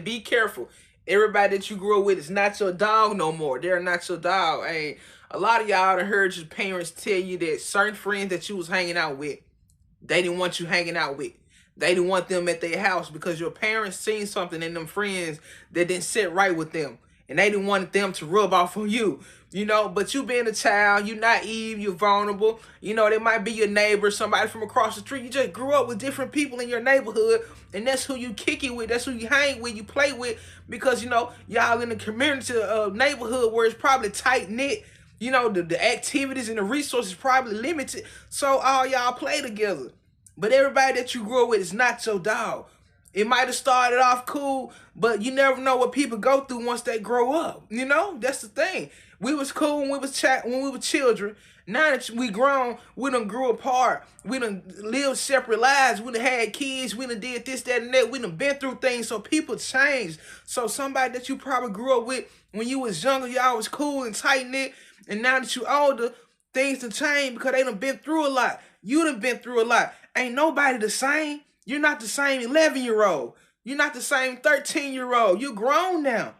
be careful. Everybody that you grew up with is not your dog no more. They're not your dog. Hey, a lot of y'all done heard your parents tell you that certain friends that you was hanging out with, they didn't want you hanging out with. They didn't want them at their house because your parents seen something in them friends that didn't sit right with them. And they didn't want them to rub off on you. You know, but you being a child, you naive, you're vulnerable. You know, they might be your neighbor, somebody from across the street. You just grew up with different people in your neighborhood, and that's who you kick it with. That's who you hang with, you play with, because, you know, y'all in the community neighborhood where it's probably tight-knit. You know, the activities and the resources probably limited, so all y'all play together. But everybody that you grew up with is not your dog. It might have started off cool, but you never know what people go through once they grow up. You know, that's the thing. We was cool when we were children. Now that we grown, we done grew apart. We done lived separate lives. We done had kids. We done did this, that, and that. We done been through things, so people change. So somebody that you probably grew up with when you was younger, y'all was cool and tight-knit, and now that you older, things done changed because they done been through a lot. You done been through a lot. Ain't nobody the same. You're not the same 11-year-old. You're not the same 13-year-old. You're grown now.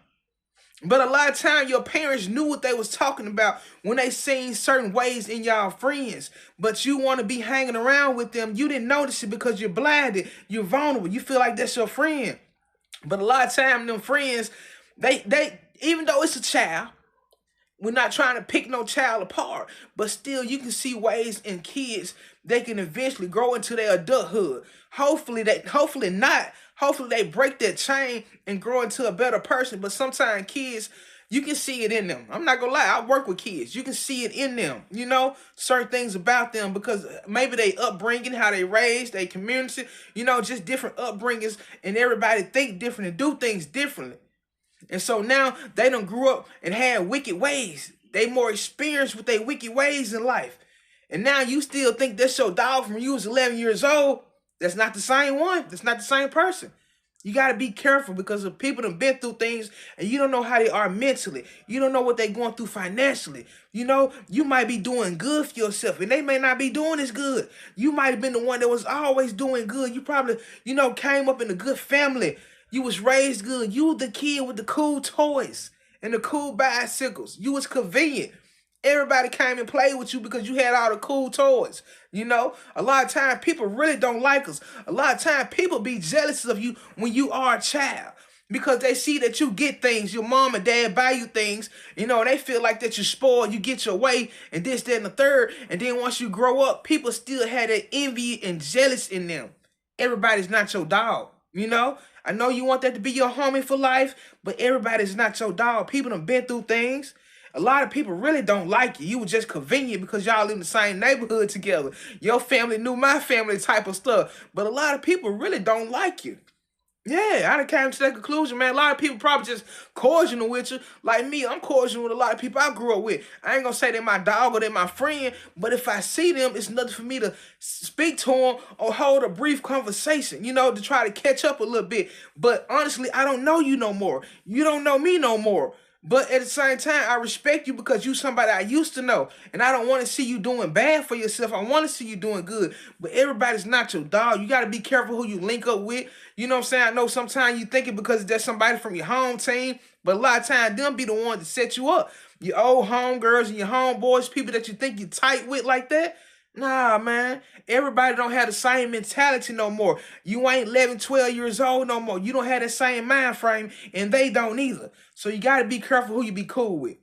But a lot of times your parents knew what they was talking about when they seen certain ways in y'all friends. But you want to be hanging around with them. You didn't notice it because you're blinded. You're vulnerable. You feel like that's your friend. But a lot of times them friends, they even though it's a child, we're not trying to pick no child apart, but still you can see ways in kids they can eventually grow into their adulthood. Hopefully they break that chain and grow into a better person. But sometimes kids, you can see it in them. I'm not gonna lie, I work with kids. You can see it in them, you know, certain things about them because maybe they upbringing, how they raised, their community, you know, just different upbringings, and everybody think different and do things differently. And so now they done grew up and had wicked ways. They more experienced with their wicked ways in life. And now you still think that's your dog from you was 11 years old. That's not the same one. That's not the same person. You got to be careful because if people have been through things and you don't know how they are mentally. You don't know what they're going through financially. You know, you might be doing good for yourself and they may not be doing as good. You might have been the one that was always doing good. You probably, you know, came up in a good family. You was raised good. You were the kid with the cool toys and the cool bicycles. You was convenient. Everybody came and played with you because you had all the cool toys. You know, a lot of times people really don't like us. A lot of times people be jealous of you when you are a child because they see that you get things. Your mom and dad buy you things. You know, they feel like that you're spoiled. You get your way and this, that, and the third. And then once you grow up, people still have that envy and jealous in them. Everybody's not your dog. You know, I know you want that to be your homie for life, but everybody's not your dog. People done been through things. A lot of people really don't like you. You were just convenient because y'all live in the same neighborhood together. Your family knew my family type of stuff. But a lot of people really don't like you. Yeah, I done came to that conclusion, man. A lot of people probably just cordial with you. Like me, I'm cordial with a lot of people I grew up with. I ain't gonna say they're my dog or they're my friend, but if I see them, it's nothing for me to speak to them or hold a brief conversation, you know, to try to catch up a little bit. But honestly, I don't know you no more. You don't know me no more. But at the same time, I respect you because you somebody I used to know. And I don't want to see you doing bad for yourself. I want to see you doing good. But everybody's not your dog. You got to be careful who you link up with. You know what I'm saying? I know sometimes you think it because that's somebody from your home team. But a lot of times, them be the ones that set you up. Your old homegirls and your homeboys, people that you think you tight with like that. Nah, man. Everybody don't have the same mentality no more. You ain't 11, 12 years old no more. You don't have the same mind frame, and they don't either. So you got to be careful who you be cool with.